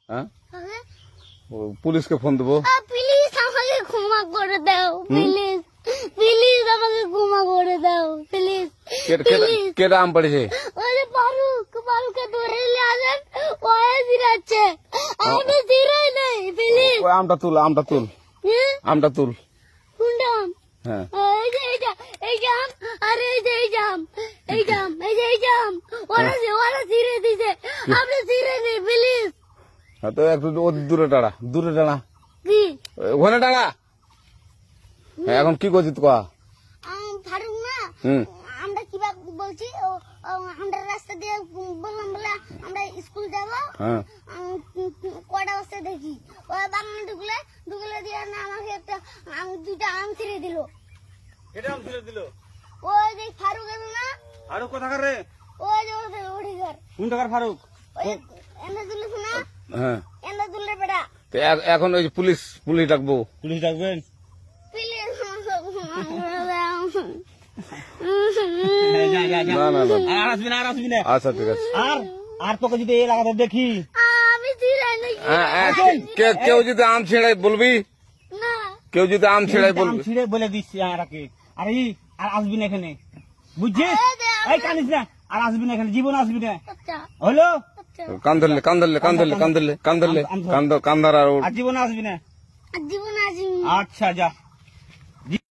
হ্যাঁ পুলিশকে ফোন দেবো। প্লিজ আমাকে ক্ষমা করে দাও, প্লিজ প্লিজ আমাকে ক্ষমা করে দাও প্লিজ। কেটা আম পড়েছে? ওরে ফারুককে ধরে নিয়ে আসেন, ওয়ে জিরাচ্ছে, আমি জিরাই নাই, প্লিজ। ওই আমটা তুল আমটা তুল কোনটা আম? হ্যাঁ এই যে এই জাম, আরে এই জাম ওরা জিরে দিছে, আপনি জিরে নেই প্লিজ। তো একটু দূরে টাড়া কি ওখানে টাড়া। এখন কি করছিস কয়া? ফারুক না, আমরা কিভাবে বলছি, আমরা রাস্তা দিয়ে বললাম বলে আমরা স্কুল যাবো, কটা বস্তা দেখি ওই বাগানে ঢুকলে দিয়ে না আমাকে একটা দুইটা আম ছিঁড়ে দিল। কেটে আম ছিঁড়ে দিল? ওই যে ফারুক এলো না, ফারুক কোথাকার রে? ওই যে ওঠিকার। কোন টাকার ফারুক? এনে তুলিস না? হ্যাঁ এনে তুললে বেটা। এখন ওই পুলিশ ডাকবো? পুলিশ ডাকবেন? আচ্ছা ঠিক আছে। আর তোকে যদি এই লাগাতে দেখি, আমি ছিঁড়াই নাকি? কেউ যদি আম ছিঁড়াই বলবি, না কেউ যদি আম ছিঁড়াই বলবি। ছিঁড়ে বলে দিচ্ছি আমাকে, আর আসবি না এখানে, বুঝছিস? এই কানিস না, আর আসবি না এখানে, জীবন আসবি না, হলো? কান্দার আর জীবন আসবি না। জীবন আসবি। আচ্ছা যা।